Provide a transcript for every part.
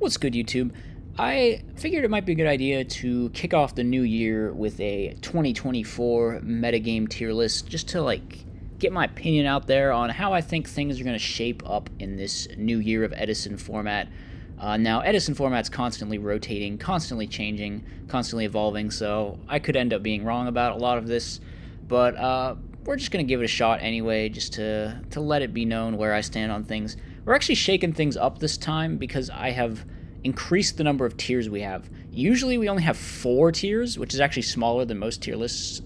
What's good, YouTube? I figured it might be a good idea to kick off the new year with a 2024 metagame tier list, just to get my opinion out there on how I think things are going to shape up in this new year of Edison format. Now, Edison format's constantly rotating, constantly changing, constantly evolving, so I could end up being wrong about a lot of this, but we're just going to give it a shot anyway, just to let it be known where I stand on things. We're actually shaking things up this time because I have increased the number of tiers we have. Usually we only have 4 tiers, which is actually smaller than most tier lists,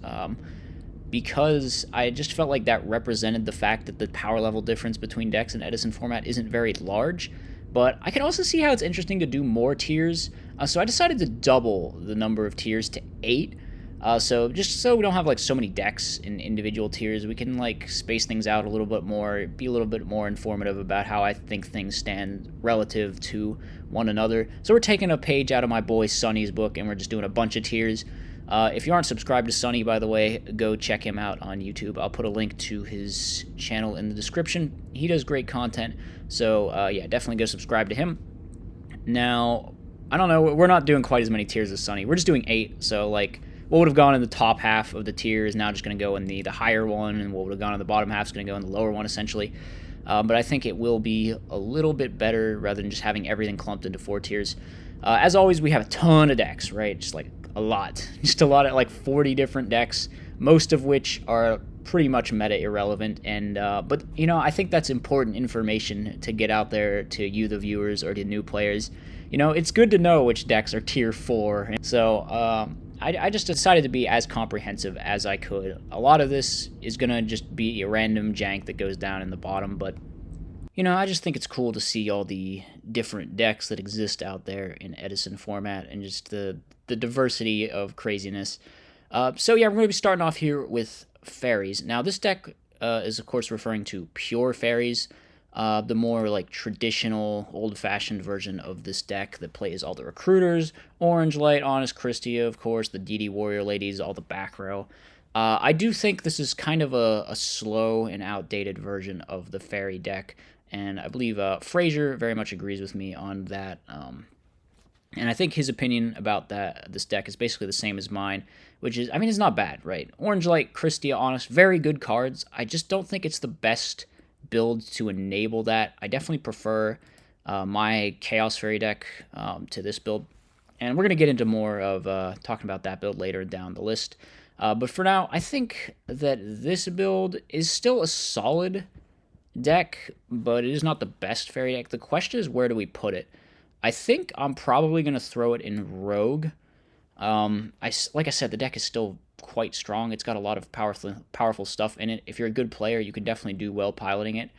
because I just felt like that represented the fact that the power level difference between decks and Edison format isn't very large. But I can also see how it's interesting to do more tiers, so I decided to double the number of tiers to 8. So just so we don't have so many decks in individual tiers, we can space things out a little bit more, be a little bit more informative about how I think things stand relative to one another. So we're taking a page out of my boy Sonny's book, and we're just doing a bunch of tiers. If you aren't subscribed to Sonny, by the way, go check him out on YouTube. I'll put a link to his channel in the description. He does great content, so yeah, definitely go subscribe to him. Now, I don't know, we're not doing quite as many tiers as Sonny. We're just doing 8, so what would have gone in the top half of the tier is now just going to go in the higher one, and what would have gone in the bottom half is going to go in the lower one, essentially. But I think it will be a little bit better rather than just having everything clumped into 4 tiers. As always, we have a ton of decks, right? Just a lot. Just a lot of 40 different decks, most of which are pretty much meta irrelevant. And but I think that's important information to get out there to you, the viewers, or to new players. It's good to know which decks are tier 4. So I just decided to be as comprehensive as I could. A lot of this is going to just be a random jank that goes down in the bottom, but, I just think it's cool to see all the different decks that exist out there in Edison format and just the diversity of craziness. So yeah, we're going to be starting off here with fairies. Now, this deck is, of course, referring to pure fairies. The more traditional, old-fashioned version of this deck that plays all the recruiters, Orange Light, Honest Christia, of course, the DD Warrior Ladies, all the back row. I do think this is kind of a slow and outdated version of the fairy deck, and I believe Frazier very much agrees with me on that. And I think his opinion about this deck is basically the same as mine, which is, it's not bad, right? Orange Light, Christia, Honest, very good cards. I just don't think it's the best build to enable that. I definitely prefer my Chaos Fairy deck to this build, and we're going to get into more of talking about that build later down the list. But for now, I think that this build is still a solid deck, but it is not the best fairy deck. The question is, where do we put it? I think I'm probably going to throw it in Rogue. Like I said, the deck is still quite strong. It's got a lot of powerful stuff in it. If you're a good player, you can definitely do well piloting it.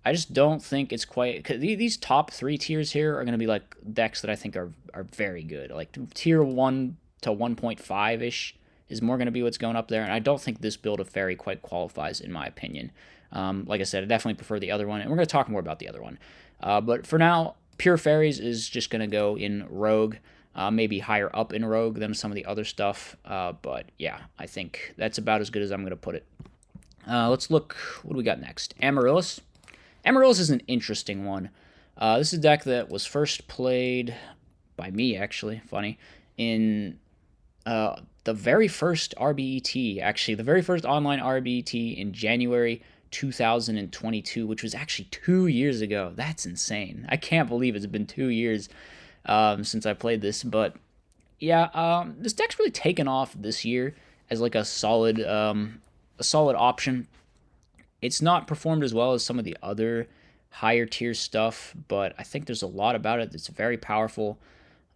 I just don't think it's quite... Cause these top 3 tiers here are going to be decks that I think are very good. Tier 1 to 1.5-ish is more going to be what's going up there, and I don't think this build of fairy quite qualifies, in my opinion. Like I said, I definitely prefer the other one, and we're going to talk more about the other one. But for now, pure fairies is just going to go in Rogue. Maybe higher up in Rogue than some of the other stuff. But yeah, I think that's about as good as I'm going to put it. Let's look. What do we got next? Amarilis. Amarilis is an interesting one. This is a deck that was first played by me, actually. Funny. In the very first RBET, actually. The very first online RBET in January 2022, which was actually 2 years ago. That's insane. I can't believe it's been 2 years since I played this, but yeah, this deck's really taken off this year as a solid option. It's not performed as well as some of the other higher tier stuff, but I think there's a lot about it that's very powerful.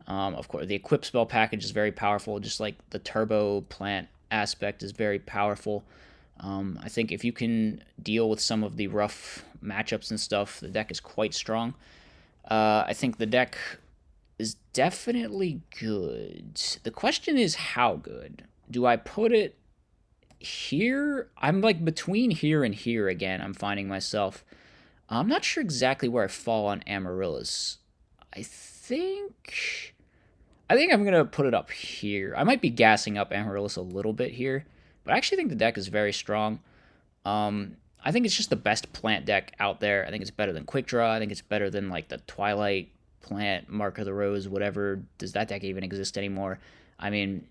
Of course, the equip spell package is very powerful, just like the turbo plant aspect is very powerful. I think if you can deal with some of the rough matchups and stuff, the deck is quite strong. I think the deck is definitely good. The question is how good. Do I put it here? I'm between here and here again, I'm finding myself. I'm not sure exactly where I fall on Amarilis. I think I'm going to put it up here. I might be gassing up Amarilis a little bit here, but I actually think the deck is very strong. I think it's just the best plant deck out there. I think it's better than Quick Draw. I think it's better than the Twilight plant, Mark of the Rose, whatever. Does that deck even exist anymore? I mean,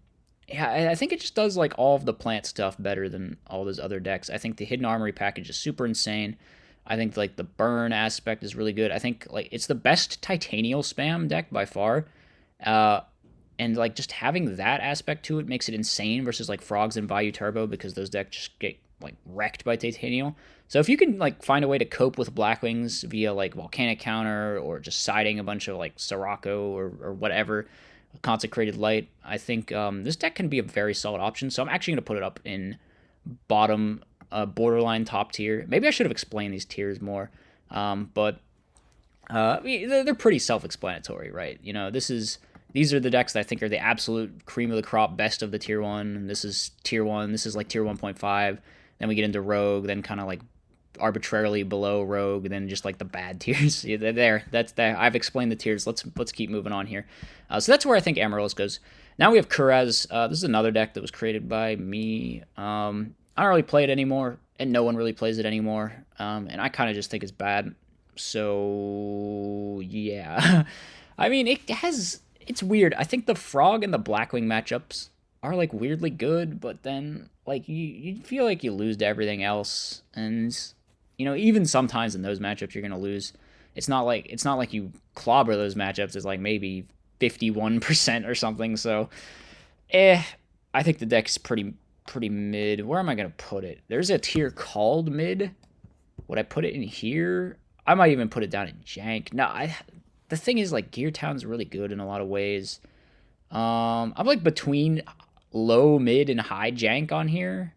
yeah, I think it just does like all of the plant stuff better than all those other decks. I think the Hidden Armory package is super insane. I think like the burn aspect is really good. I think like it's the best Titanial spam deck by far. Uh, and like just having that aspect to it makes it insane versus like Frogs and Bayou Turbo, because those decks just get like wrecked by Titanial. So if you can like find a way to cope with Blackwings via like Volcanic Counter or just siding a bunch of like Sirocco or whatever, Consecrated Light, I think this deck can be a very solid option. So I'm actually going to put it up in bottom, borderline top tier. Maybe I should have explained these tiers more, but I mean, they're pretty self-explanatory, right? You know, these are the decks that I think are the absolute cream of the crop, best of the tier 1. And this is tier 1. This is like tier 1.5. Then we get into Rogue, then kind of like arbitrarily below Rogue, then just like the bad tiers. Yeah, that's there. I've explained the tiers. Let's keep moving on here. So that's where I think Amarilis goes. Now we have Kurez. This is another deck that was created by me. I don't really play it anymore, and no one really plays it anymore. And I kind of just think it's bad. So yeah, I mean it's weird. I think the Frog and the Blackwing matchups are like weirdly good, but then like you feel like you lose to everything else, and you know, even sometimes in those matchups you're gonna lose. It's not like you clobber those matchups. It's like maybe 51% or something. So, I think the deck's pretty mid. Where am I gonna put it? There's a tier called mid. Would I put it in here? I might even put it down in jank. No, the thing is like Gear Town's really good in a lot of ways. I'm like between low, mid, and high jank on here.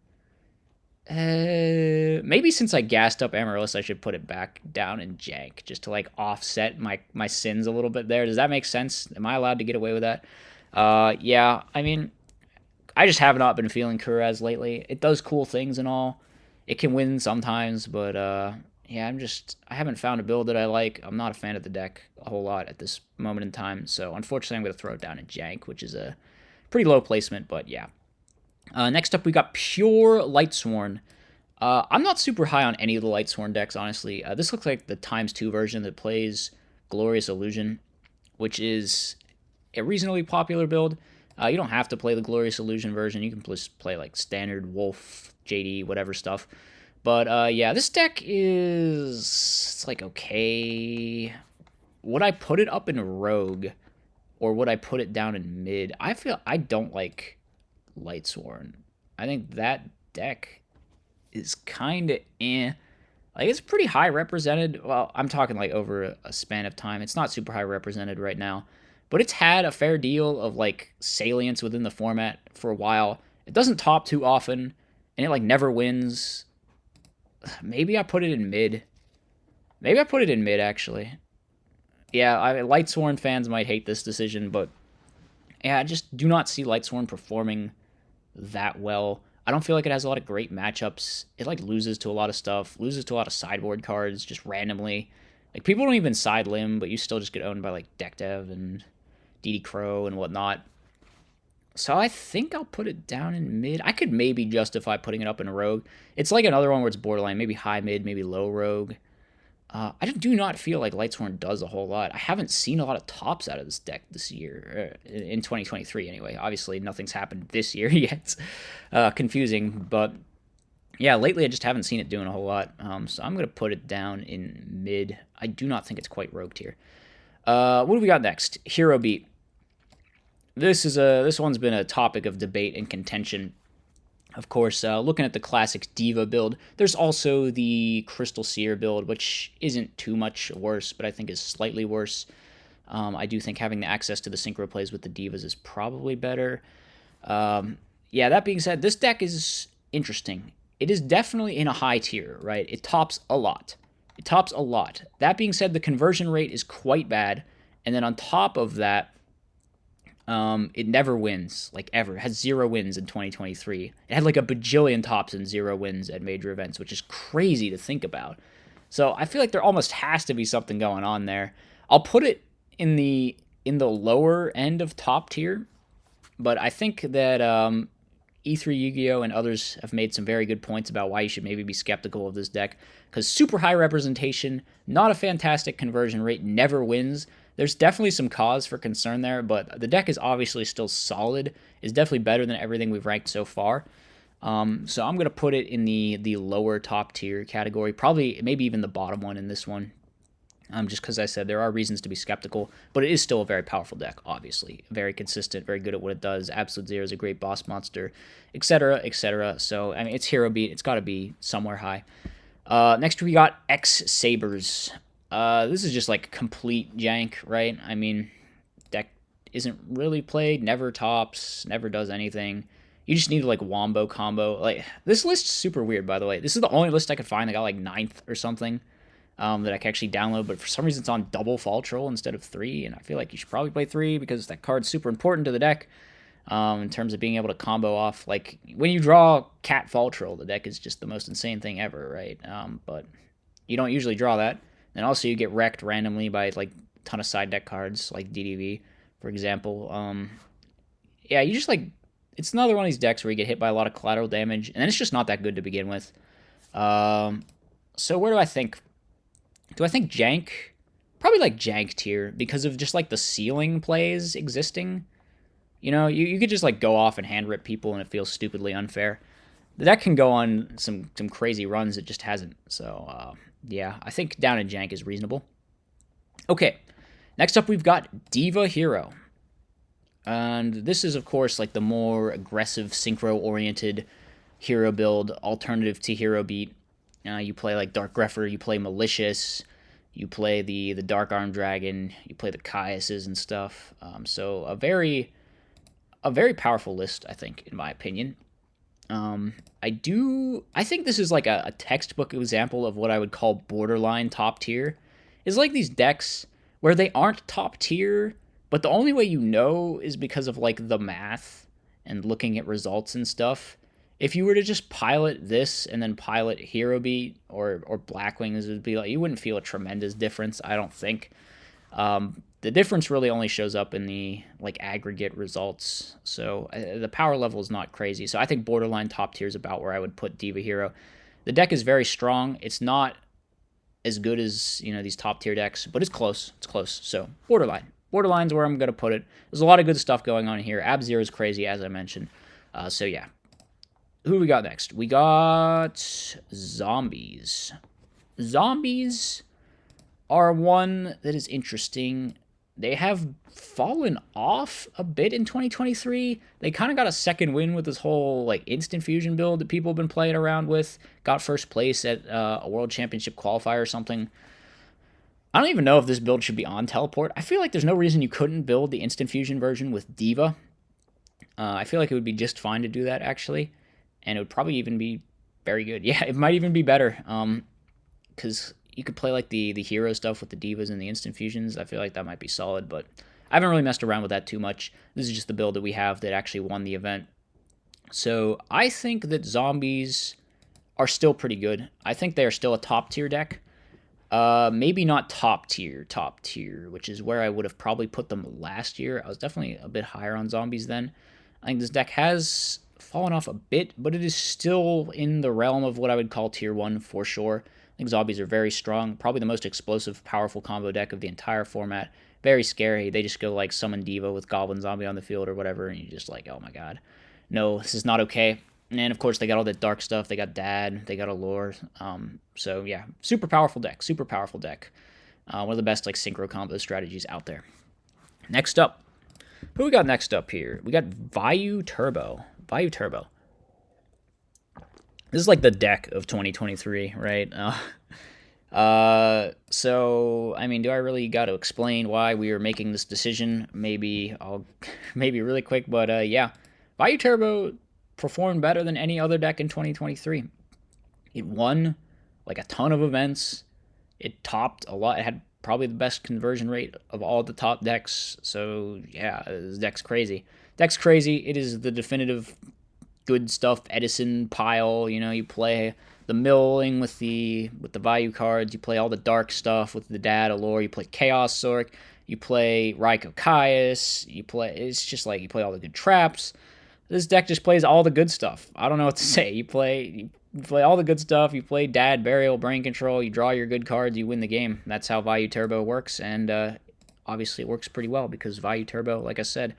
Maybe since I gassed up Amarilis, I should put it back down in jank just to like offset my sins a little bit there. Does that make sense? Am I allowed to get away with that? Yeah. I mean, I just have not been feeling Kurez lately. It does cool things and all. It can win sometimes, but yeah, I haven't found a build that I like. I'm not a fan of the deck a whole lot at this moment in time, so unfortunately I'm going to throw it down in jank, which is a pretty low placement, but yeah. Next up, we got Pure Lightsworn. I'm not super high on any of the Lightsworn decks, honestly. This looks like the ×2 version that plays Glorious Illusion, which is a reasonably popular build. You don't have to play the Glorious Illusion version. You can just play like standard Wolf, JD, whatever stuff. But yeah, this deck it's like okay. Would I put it up in Rogue, or would I put it down in mid? I don't like Lightsworn. I think that deck is kind of like it's pretty high represented. Well, I'm talking like over a span of time. It's not super high represented right now, but it's had a fair deal of like salience within the format for a while. It doesn't top too often, and it like never wins. Maybe I put it in mid. Maybe I put it in mid, actually. Yeah, Lightsworn fans might hate this decision, but yeah, I just do not see Lightsworn performing that well. I don't feel like it has a lot of great matchups. It like loses to a lot of stuff, loses to a lot of sideboard cards just randomly. Like people don't even side limb, but you still just get owned by like Deck Dev and DD Crow and whatnot. So I think I'll put it down in mid. I could maybe justify putting it up in a Rogue. It's like another one where it's borderline, maybe high mid, maybe low Rogue. I do not feel like Lightsworn does a whole lot. I haven't seen a lot of tops out of this deck this year, in 2023 anyway. Obviously, nothing's happened this year yet. Confusing, but yeah, lately I just haven't seen it doing a whole lot. So I'm going to put it down in mid. I do not think it's quite Rogue tier. What do we got next? Hero Beat. This one's been a topic of debate and contention. Of course, looking at the classic Diva build, there's also the Crystal Seer build, which isn't too much worse, but I think is slightly worse. I do think having the access to the synchro plays with the Divas is probably better. Yeah, that being said, this deck is interesting. It is definitely in a high tier, right? It tops a lot. That being said, the conversion rate is quite bad, and then on top of that, it never wins, like ever. It has 0 wins in 2023. It had like a bajillion tops and 0 wins at major events, which is crazy to think about. So I feel like there almost has to be something going on there. I'll put it in the lower end of top tier, but I think that E3 Yu-Gi-Oh! And others have made some very good points about why you should maybe be skeptical of this deck, because super high representation, not a fantastic conversion rate, never wins. There's definitely some cause for concern there, but the deck is obviously still solid. It's definitely better than everything we've ranked so far. So I'm going to put it in the lower top tier category, probably maybe even the bottom one in this one. Just because I said there are reasons to be skeptical, but it is still a very powerful deck, obviously. Very consistent, very good at what it does. Absolute Zero is a great boss monster, etc., etc. So, I mean, it's hero beat. It's got to be somewhere high. Next, we got X-sabers. This is just like complete jank, right? I mean, deck isn't really played, never tops, never does anything. You just need to like wombo combo. Like, this list's super weird, by the way. This is the only list I could find that got like 9th or something. That I can actually download, but for some reason it's on double Fall Troll instead of 3, and I feel like you should probably play 3 because that card's super important to the deck in terms of being able to combo off. Like, when you draw Cat Fall Troll, the deck is just the most insane thing ever, right? But you don't usually draw that. And also you get wrecked randomly by like a ton of side deck cards, like DDV, for example. Yeah, you just like, it's another one of these decks where you get hit by a lot of collateral damage, and then it's just not that good to begin with. So where do I think? Do I think jank? Probably like jank tier because of just like the ceiling plays existing. You know, you could just like go off and hand rip people and it feels stupidly unfair. The deck can go on some crazy runs, it just hasn't. So, yeah, I think down in jank is reasonable. Okay, next up we've got Diva Hero. And this is, of course, like the more aggressive, synchro-oriented hero build, alternative to hero beat. You play like Dark Grepher, you play Malicious, you play the Dark Arm Dragon, you play the Caiuses and stuff. So a very powerful list, I think, in my opinion. I think this is like a textbook example of what I would call borderline top tier. It's like these decks where they aren't top tier, but the only way you know is because of like the math and looking at results and stuff. If you were to just pilot this and then pilot Hero Beat or Blackwings, it would be like you wouldn't feel a tremendous difference, I don't think. The difference really only shows up in the like aggregate results. So the power level is not crazy. So I think borderline top tier is about where I would put Diva Hero. The deck is very strong. It's not as good as, you know, these top tier decks, but it's close. It's close. So borderline. Borderline's where I'm going to put it. There's a lot of good stuff going on here. Ab Zero is crazy, as I mentioned. So yeah. Who we got next? We got zombies. Zombies are one that is interesting. They have fallen off a bit in 2023. They kind of got a second win with this whole like instant fusion build that people have been playing around with. Got first place at a World Championship qualifier or something. I don't even know if this build should be on teleport. I feel like there's no reason you couldn't build the instant fusion version with Diva. I feel like it would be just fine to do that, actually. And it would probably even be very good. Yeah, it might even be better. Because you could play like the hero stuff with the divas and the instant fusions. I feel like that might be solid, but I haven't really messed around with that too much. This is just the build that we have that actually won the event. So I think that zombies are still pretty good. I think they are still a top tier deck. Maybe not top tier, which is where I would have probably put them last year. I was definitely a bit higher on zombies then. I think this deck has fallen off a bit, but it is still in the realm of what I would call tier 1 for sure. I think zombies are very strong, probably the most explosive, powerful combo deck of the entire format. Very scary. They just go like summon Diva with Goblin Zombie on the field or whatever, and you're just like, oh my god. No, this is not okay. And of course, they got all that dark stuff. They got Dad. They got Allure. So yeah, super powerful deck. Super powerful deck. One of the best like synchro combo strategies out there. Next up, who we got next up here? We got Vayu Turbo. Vayu Turbo. This is like the deck of 2023, right? So I mean, do I really got to explain why we are making this decision? Maybe really quick, but yeah, Vayu Turbo performed better than any other deck in 2023. It won like a ton of events. It topped a lot. It had probably the best conversion rate of all the top decks. So yeah, this deck's crazy. Deck's crazy. It is the definitive good stuff Edison pile. You know, you play the milling with the Vayu cards. You play all the dark stuff with the Dad Allure. You play Chaos Sork. You play Raiko Caius. It's just like you play all the good traps. This deck just plays all the good stuff. I don't know what to say. You play all the good stuff. You play Dad, Burial, Brain Control. You draw your good cards. You win the game. That's how Value Turbo works, and obviously it works pretty well because Value Turbo, like I said,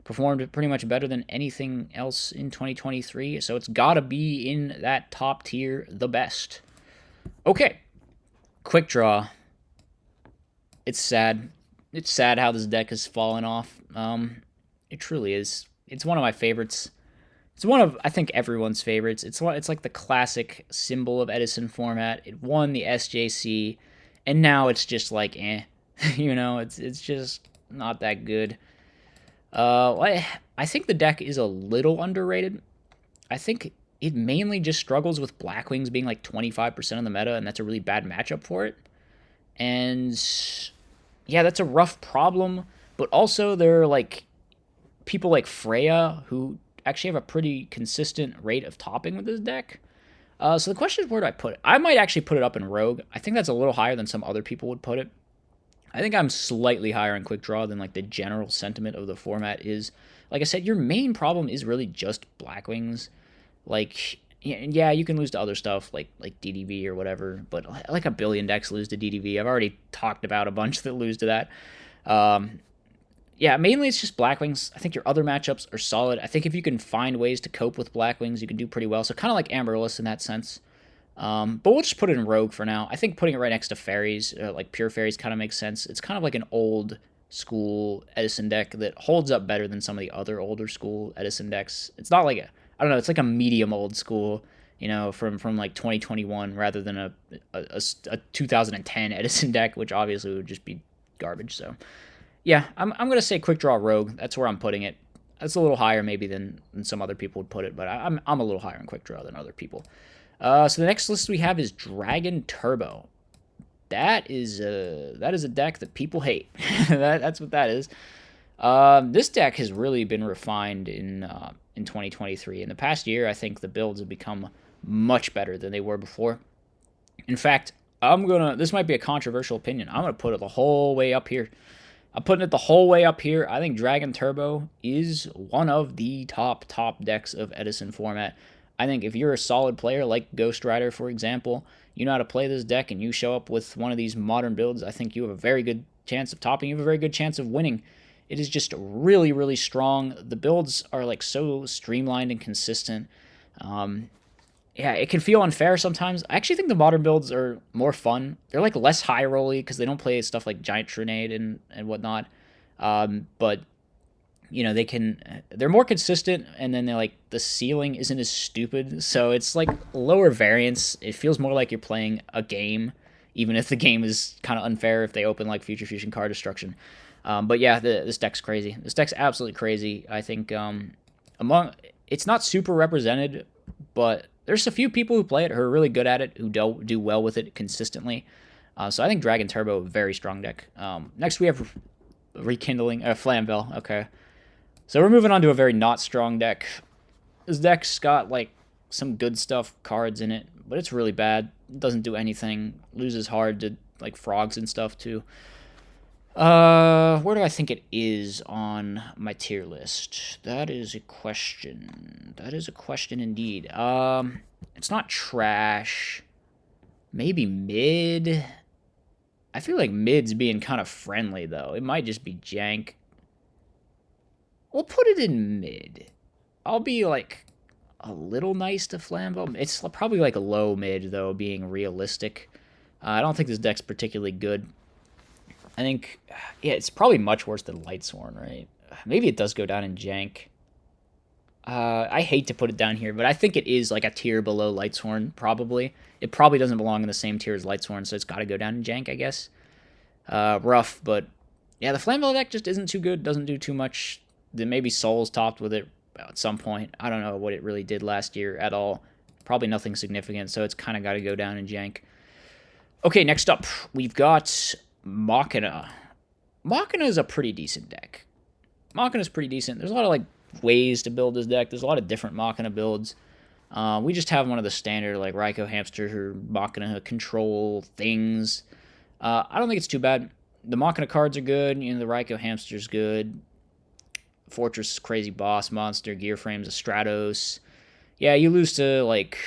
performed pretty much better than anything else in 2023. So it's got to be in that top tier, the best. Okay, Quick Draw. It's sad. It's sad how this deck has fallen off. It truly is. It's one of my favorites. It's one of, I think, everyone's favorites. It's like the classic symbol of Edison format. It won the SJC, and now it's just like, it's just not that good. I think the deck is a little underrated. I think it mainly just struggles with Blackwings being like 25% of the meta, and that's a really bad matchup for it. And yeah, that's a rough problem. But also, there are like people like Freya who actually have a pretty consistent rate of topping with this deck. So the question is, where do I put it? I might actually put it up in Rogue. I think that's a little higher than some other people would put it. I think I'm slightly higher in Quick Draw than like the general sentiment of the format is. Like I said, your main problem is really just Blackwings. Like, yeah, you can lose to other stuff like DDV or whatever, but like a billion decks lose to DDV. I've already talked about a bunch that lose to that. Yeah, mainly it's just Blackwings. I think your other matchups are solid. I think if you can find ways to cope with Blackwings, you can do pretty well. So kind of like Amarilis in that sense. But we'll just put it in Rogue for now. I think putting it right next to Fairies, like Pure Fairies, kind of makes sense. It's kind of like an old school Edison deck that holds up better than some of the other older school Edison decks. It's not like I don't know, it's like a medium old school, from like 2021 rather than a 2010 Edison deck, which obviously would just be garbage. So yeah, I'm going to say Quick Draw Rogue. That's where I'm putting it. That's a little higher maybe than some other people would put it, but I'm a little higher in Quick Draw than other people. So the next list we have is Dragon Turbo. That is a deck that people hate. That's what that is. This deck has really been refined in 2023. In the past year, I think the builds have become much better than they were before. In fact, this might be a controversial opinion. I'm gonna put it the whole way up here. I'm putting it the whole way up here. I think Dragon Turbo is one of the top decks of Edison format. I think if you're a solid player like Ghost Rider, for example, you know how to play this deck and you show up with one of these modern builds, I think you have a very good chance of topping. You have a very good chance of winning. It is just really, really strong. The builds are like so streamlined and consistent. Yeah, it can feel unfair sometimes. I actually think the modern builds are more fun. They're like less high rolly because they don't play stuff like Giant Trinade and whatnot. But they're more consistent, and then the ceiling isn't as stupid, so it's like lower variance. It feels more like you're playing a game, even if the game is kind of unfair if they open like Future Fusion Card Destruction. But yeah, this deck's crazy. This deck's absolutely crazy. I think it's not super represented, but there's a few people who play it who are really good at it, who do well with it consistently. So I think Dragon Turbo, very strong deck. Next we have Rekindling Flamvell. Okay. So we're moving on to a very not strong deck. This deck's got like some good stuff cards in it, but it's really bad. It doesn't do anything. Loses hard to like frogs and stuff too. Where do I think it is on my tier list? That is a question. That is a question indeed. It's not trash. Maybe mid. I feel like mid's being kind of friendly though. It might just be jank. We'll put it in mid. I'll be like a little nice to Flamvell. It's probably like a low mid though, being realistic. I don't think this deck's particularly good. I think, yeah, it's probably much worse than Lightsworn, right? Maybe it does go down in jank. I hate to put it down here, but I think it is like a tier below Lightsworn, probably. It probably doesn't belong in the same tier as Lightsworn, so it's got to go down in jank, I guess. Rough, but yeah, the Flamvell deck just isn't too good, doesn't do too much. Then maybe Soul's topped with it at some point. I don't know what it really did last year at all. Probably nothing significant, so it's kind of got to go down in jank. Okay, next up, we've got Machina. Machina is a pretty decent deck. Machina's pretty decent. There's a lot of like ways to build this deck. There's a lot of different Machina builds. We just have one of the standard like Raikou Hamster or Machina control things. I don't think it's too bad. The Machina cards are good. The Raikou Hamster's good. Fortress, Crazy Boss, Monster, Gear Frames, a Stratos. Yeah, you lose to, like,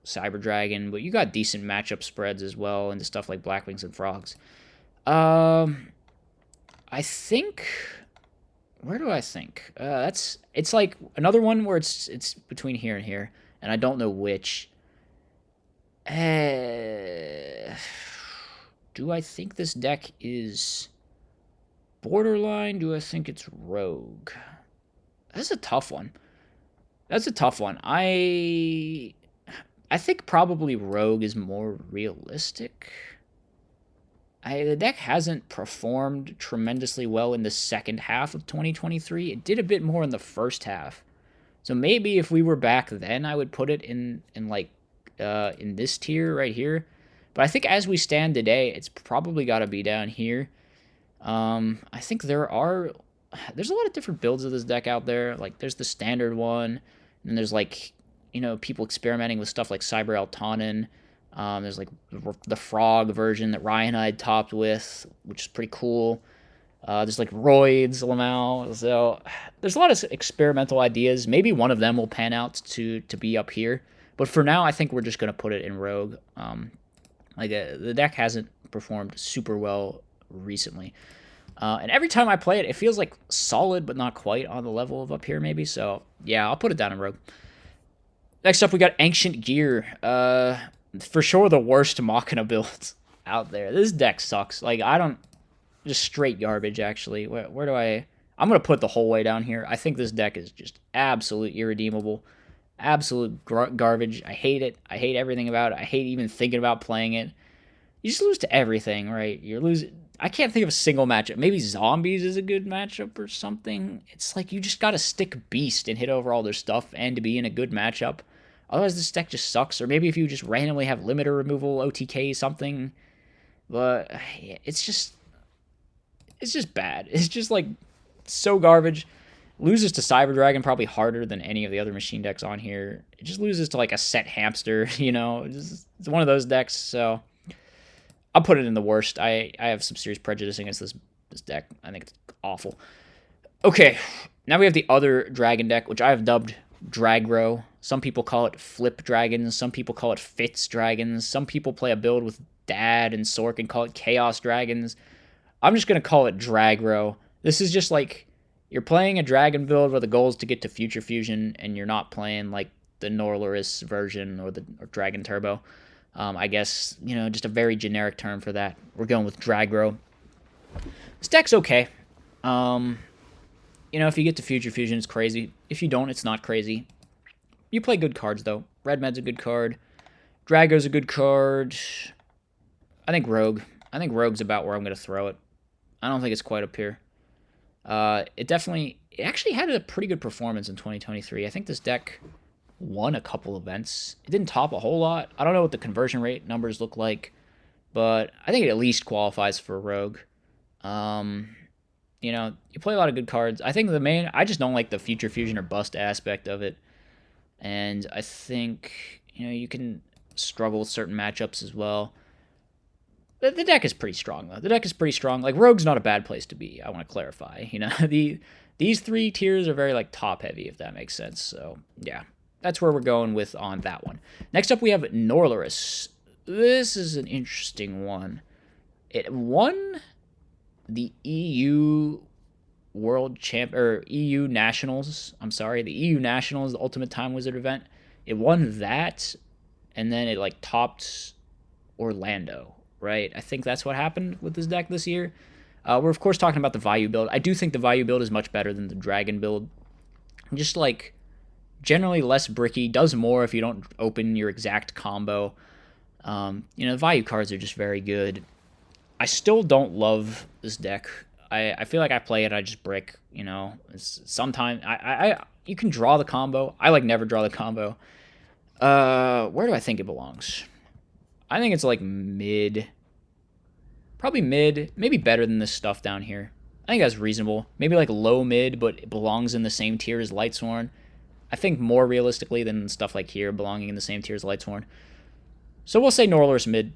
Cyber Dragon, but you got decent matchup spreads as well into stuff like Blackwings and Frogs. I think... Where do I think? It's like another one where it's between here and here, and I don't know which. Do I think this deck is borderline? Do I think it's rogue? That's a tough one. That's a tough one. I think probably rogue is more realistic. The deck hasn't performed tremendously well in the second half of 2023. It did a bit more in the first half. So maybe if we were back then, I would put it in this tier right here. But I think as we stand today, it's probably got to be down here. I think there's a lot of different builds of this deck out there. Like, there's the standard one, and there's, like, people experimenting with stuff like Cyber Altanin. There's, like, the frog version that Ryan and I had topped with, which is pretty cool. There's, like, Roids, Lamau. So there's a lot of experimental ideas. Maybe one of them will pan out to be up here. But for now, I think we're just going to put it in rogue. The deck hasn't performed super well recently. And every time I play it, it feels like solid, but not quite on the level of up here, maybe. So, yeah, I'll put it down in rogue. Next up, we got Ancient Gear. For sure the worst Machina builds out there. This deck sucks. Like, just straight garbage, actually. Where do I'm going to put the whole way down here. I think this deck is just absolute irredeemable. Absolute garbage. I hate it. I hate everything about it. I hate even thinking about playing it. You just lose to everything, right? You're losing. I can't think of a single matchup. Maybe Zombies is a good matchup or something. It's like you just got to stick Beast and hit over all their stuff and to be in a good matchup. Otherwise, this deck just sucks. Or maybe if you just randomly have limiter removal, OTK, something. But it's just bad. It's just, like, so garbage. Loses to Cyber Dragon probably harder than any of the other machine decks on here. It just loses to, like, a set Hamster, It's one of those decks, so I'll put it in the worst. I have some serious prejudice against this deck. I think it's awful. Okay, now we have the other dragon deck, which I have dubbed Dragro. Some people call it Flip Dragons. Some people call it Fitz Dragons. Some people play a build with Dad and Sork and call it Chaos Dragons. I'm just going to call it Dragro. This is just like you're playing a dragon build where the goal is to get to Future Fusion, and you're not playing like the Norlaris version or Dragon Turbo. I guess, just a very generic term for that. We're going with Dragro. This deck's okay. If you get to Future Fusion, it's crazy. If you don't, it's not crazy. You play good cards, though. Red Med's a good card. Drago's a good card. I think Rogue. I think Rogue's about where I'm going to throw it. I don't think it's quite up here. It actually had a pretty good performance in 2023. I think this deck won a couple events. It didn't top a whole lot. I don't know what the conversion rate numbers look like, but I think it at least qualifies for Rogue. You play a lot of good cards. I think I just don't like the Future Fusion or Bust aspect of it. And I think, you can struggle with certain matchups as well. The deck is pretty strong, though. The deck is pretty strong. Like, Rogue's not a bad place to be, I want to clarify. These three tiers are very, like, top-heavy, if that makes sense. So, yeah. That's where we're going with on that one. Next up, we have Norlaris. This is an interesting one. It won the EU World Champ or EU Nationals. I'm sorry, the EU Nationals, the Ultimate Time Wizard event. It won that, and then it like topped Orlando, right? I think that's what happened with this deck this year. We're of course talking about the Vayu build. I do think the Vayu build is much better than the Dragon build. Just like generally less bricky, does more if you don't open your exact combo. The Vayu cards are just very good. I still don't love this deck. I feel like I play it, I just brick, Sometimes you can draw the combo. I like never draw the combo. Where do I think it belongs? I think it's like mid. Probably mid, maybe better than this stuff down here. I think that's reasonable. Maybe like low mid, but it belongs in the same tier as Lightsworn. I think more realistically than stuff like here belonging in the same tier as Lightsworn. So we'll say Norlaris mid.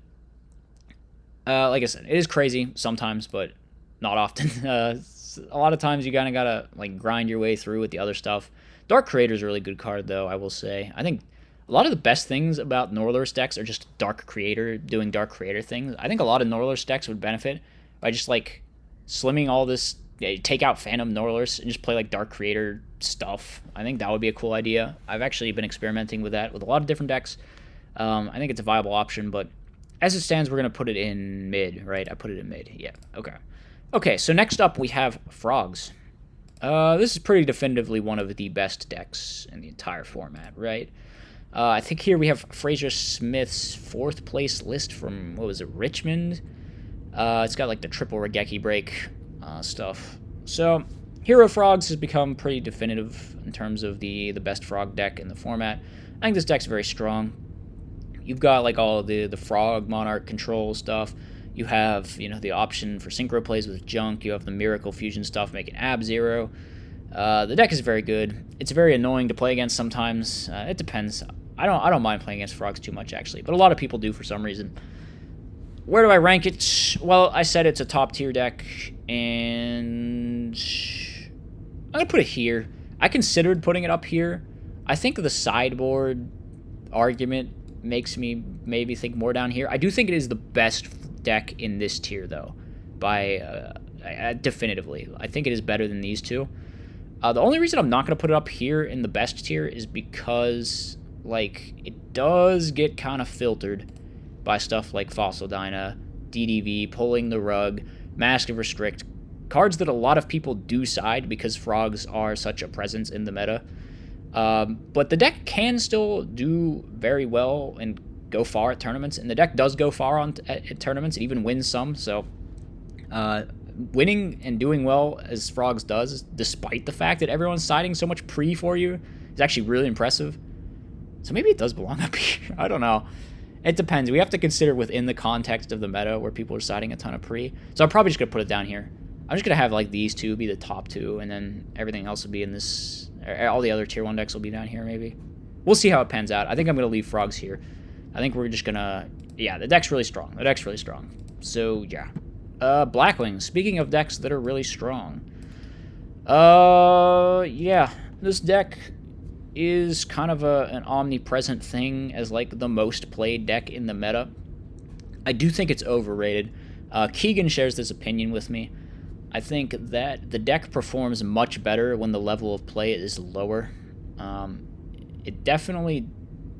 Like I said, it is crazy sometimes, but not often. It's a lot of times you kind of gotta like grind your way through with the other stuff. Dark Creator is a really good card, though, I will say. I think a lot of the best things about Northern decks are just Dark Creator doing Dark Creator things. I think a lot of Northern decks would benefit by just like slimming all this, take out Phantom Norlers and just play like Dark Creator stuff. I think that would be a cool idea. I've actually been experimenting with that with a lot of different decks. I think it's a viable option, but as it stands, we're going to put it in mid, right? I put it in mid. Yeah, okay. Okay, so next up we have Frogs. This is pretty definitively one of the best decks in the entire format, right? I think here we have Fraser Smith's 4th place list from, what was it, Richmond? It's got like the triple Regeki break stuff. So Hero Frogs has become pretty definitive in terms of the best frog deck in the format. I think this deck's very strong. You've got like all the Frog Monarch control stuff. You have, you know, the option for synchro plays with junk. You have the Miracle Fusion stuff making Ab Zero. The deck is very good. It's very annoying to play against sometimes. It depends. I don't mind playing against Frogs too much actually, but a lot of people do for some reason. Where do I rank it? Well, I said it's a top tier deck, and I'm gonna put it here. I considered putting it up here. I think the sideboard argument makes me maybe think more down here. I do think it is the best deck in this tier, though, by definitively. I think it is better than these two. The only reason I'm not going to put it up here in the best tier is because, like, it does get kind of filtered by stuff like Fossil Dyna, DDV, Pulling the Rug, Mask of Restrict, cards that a lot of people do side because frogs are such a presence in the meta. But the deck can still do very well and go far at tournaments, and the deck does go far at tournaments. It even wins some, so winning and doing well as Frogs does, despite the fact that everyone's siding so much pre for you, is actually really impressive. So maybe it does belong up here. I don't know. It depends. We have to consider within the context of the meta where people are siding a ton of pre. So I'm probably just going to put it down here. I'm just going to have like these two be the top two, and then everything else will be in this. All the other tier 1 decks will be down here, maybe. We'll see how it pans out. I think I'm going to leave Frogs here. I think we're just going to... Yeah, the deck's really strong. The deck's really strong. So, yeah. Blackwings. Speaking of decks that are really strong. Yeah. This deck is kind of an omnipresent thing as, like, the most played deck in the meta. I do think it's overrated. Keegan shares this opinion with me. I think that the deck performs much better when the level of play is lower. It definitely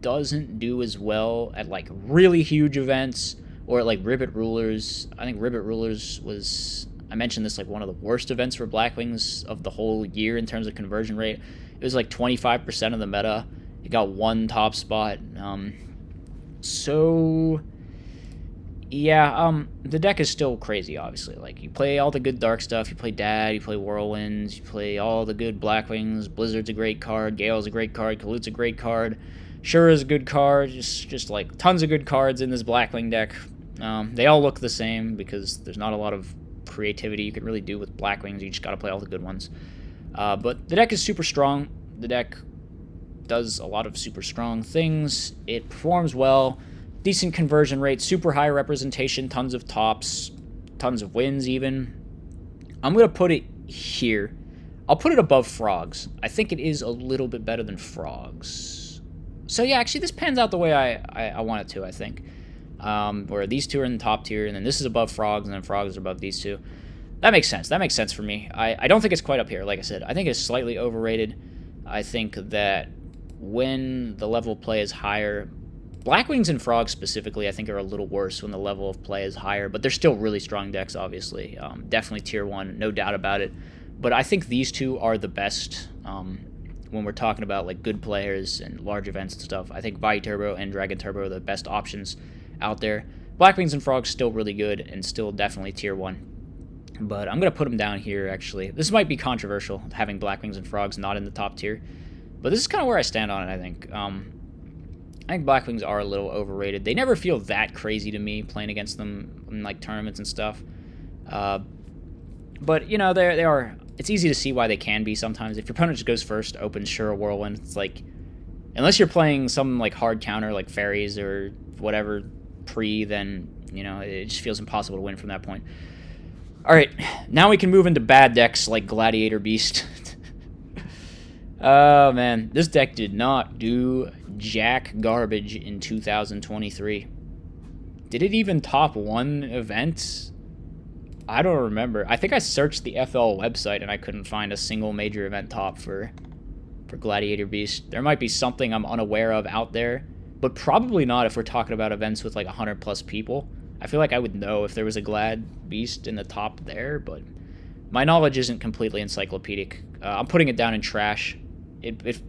doesn't do as well at like really huge events or at like Ribbit Rulers. I think Ribbit Rulers was, I mentioned this, like one of the worst events for Blackwings of the whole year in terms of conversion rate. It was like 25% of the meta. It got one top spot. So... yeah, the deck is still crazy, obviously. Like, you play all the good dark stuff, you play Dad, you play Whirlwinds, you play all the good Blackwings, Blizzard's a great card, Gale's a great card, Kalut's a great card, Shura's a good card, just like, tons of good cards in this Blackwing deck. They all look the same, because there's not a lot of creativity you can really do with Blackwings, you just gotta play all the good ones. But the deck is super strong, the deck does a lot of super strong things, it performs well, decent conversion rate, super high representation, tons of tops, tons of wins even. I'm going to put it here. I'll put it above Frogs. I think it is a little bit better than Frogs. So yeah, actually this pans out the way I want it to, I think. Where these two are in the top tier, and then this is above Frogs, and then Frogs are above these two. That makes sense. That makes sense for me. I don't think it's quite up here, like I said. I think it's slightly overrated. I think that when the level of play is higher... Blackwings and Frogs specifically, I think, are a little worse when the level of play is higher, but they're still really strong decks, obviously. Definitely tier 1, no doubt about it. But I think these two are the best when we're talking about like good players and large events and stuff. I think Vi Turbo and Dragon Turbo are the best options out there. Blackwings and Frogs still really good and still definitely tier 1. But I'm going to put them down here, actually. This might be controversial, having Blackwings and Frogs not in the top tier. But this is kind of where I stand on it, I think. I think Blackwings are a little overrated. They never feel that crazy to me playing against them in like tournaments and stuff. But you know, they are. It's easy to see why they can be sometimes. If your opponent just goes first, opens Shura Whirlwind, it's like, unless you're playing some like hard counter like fairies or whatever pre, then you know it just feels impossible to win from that point. Alright, now we can move into bad decks like Gladiator Beast. Oh, man. This deck did not do jack garbage in 2023. Did it even top one event? I don't remember. I think I searched the FL website and I couldn't find a single major event top for Gladiator Beast. There might be something I'm unaware of out there, but probably not if we're talking about events with like 100 plus people. I feel like I would know if there was a Glad Beast in the top there, but my knowledge isn't completely encyclopedic. I'm putting it down in trash. It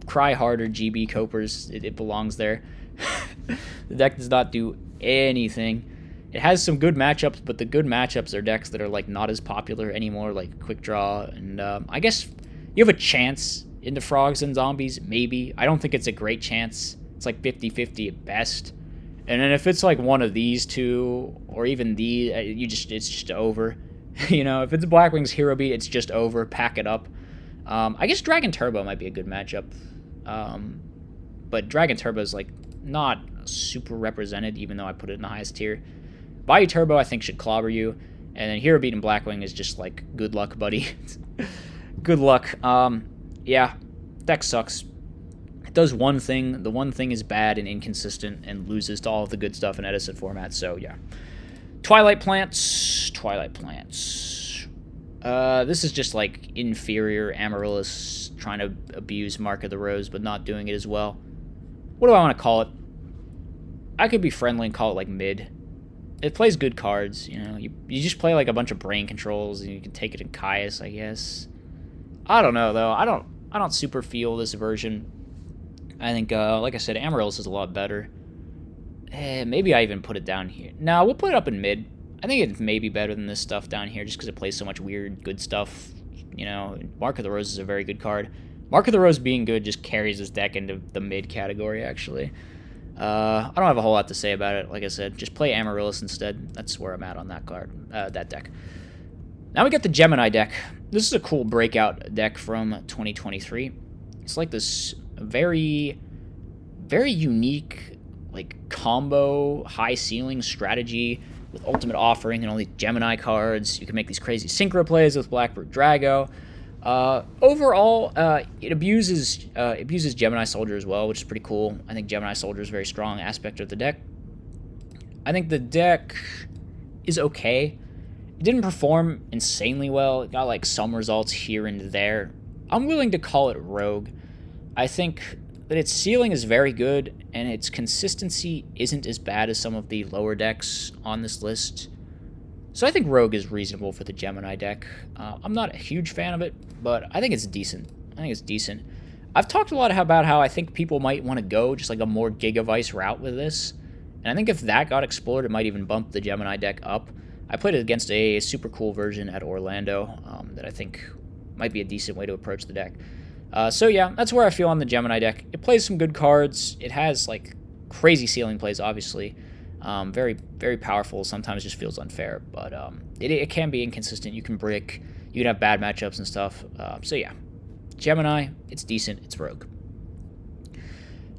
cry harder, GB Copers. It belongs there. The deck does not do anything. It has some good matchups, but the good matchups are decks that are like not as popular anymore, like Quick Draw, and I guess you have a chance into Frogs and Zombies, maybe. I don't think it's a great chance. It's like 50-50 at best. And then if it's like one of these two, or even these, it's just over. You know, if it's Blackwing's Hero Beat, it's just over. Pack it up. I guess Dragon Turbo might be a good matchup. But Dragon Turbo is like not super represented, even though I put it in the highest tier. Bayou Turbo, I think, should clobber you. And then Hero Beat and Blackwing is just like, good luck, buddy. Good luck. Yeah, deck sucks. It does one thing. The one thing is bad and inconsistent and loses to all of the good stuff in Edison format. So, yeah. Twilight Plants. This is just like inferior Amarilis trying to abuse Mark of the Rose, but not doing it as well. What do I want to call it? I could be friendly and call it like mid. It plays good cards, you know. You just play like a bunch of brain controls and you can take it in Caius, I guess. I don't know though. I don't super feel this version. I think like I said, Amarilis is a lot better. Maybe I even put it down here. No, we'll put it up in mid. I think it's maybe better than this stuff down here just because it plays so much weird, good stuff. You know, Mark of the Rose is a very good card. Mark of the Rose being good just carries this deck into the mid category, actually. I don't have a whole lot to say about it. Like I said, just play Amarilis instead. That's where I'm at on that card, that deck. Now we got the Gemini deck. This is a cool breakout deck from 2023. It's like this very, very unique, like, combo, high ceiling strategy with Ultimate Offering and all these Gemini cards. You can make these crazy synchro plays with Blackbird Drago. Overall, it abuses Gemini Soldier as well, which is pretty cool. I think Gemini Soldier is a very strong aspect of the deck. I think the deck is okay. It didn't perform insanely well. It got like some results here and there. I'm willing to call it Rogue. I think that its ceiling is very good, and its consistency isn't as bad as some of the lower decks on this list. So I think Rogue is reasonable for the Gemini deck. I'm not a huge fan of it, but I think it's decent. I've talked a lot about how I think people might want to go just like a more Gigavice route with this. And I think if that got explored, it might even bump the Gemini deck up. I played it against a super cool version at Orlando that I think might be a decent way to approach the deck. So yeah, that's where I feel on the Gemini deck. It plays some good cards. It has like crazy ceiling plays, obviously. Very, very powerful. Sometimes just feels unfair, but it can be inconsistent. You can brick. You can have bad matchups and stuff. So yeah, Gemini, it's decent. It's Rogue.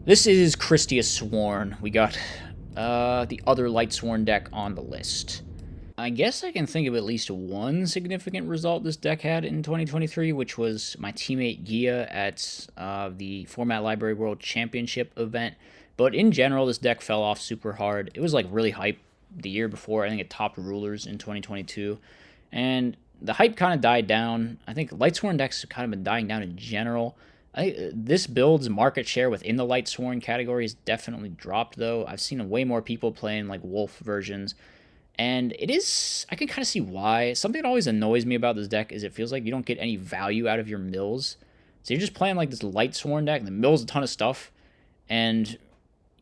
This is Christia Sworn. We got the other Lightsworn deck on the list. I guess I can think of at least one significant result this deck had in 2023, which was my teammate Gaia at the Format Library World Championship event. But in general, this deck fell off super hard. It was like really hype the year before. I think it topped Rulers in 2022. And the hype kind of died down. I think Lightsworn decks have kind of been dying down in general. This build's market share within the Lightsworn category has definitely dropped, though. I've seen way more people playing like Wolf versions. And it is, I can kind of see why. Something that always annoys me about this deck is it feels like you don't get any value out of your mills. So you're just playing like this Lightsworn deck, and the mills a ton of stuff, and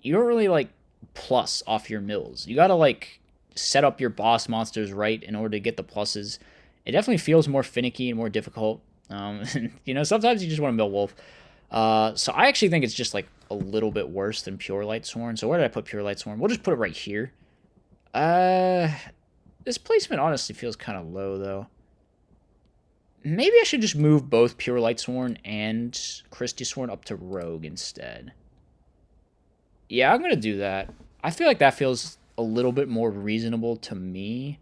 you don't really like plus off your mills. You gotta like set up your boss monsters right in order to get the pluses. It definitely feels more finicky and more difficult. You know, sometimes you just want to mill Wolf. So I actually think it's just like a little bit worse than Pure Lightsworn. So where did I put Pure Lightsworn? We'll just put it right here. This placement honestly feels kind of low, though. Maybe I should just move both Pure Lightsworn and Christia Sworn up to Rogue instead. Yeah, I'm going to do that. I feel like that feels a little bit more reasonable to me.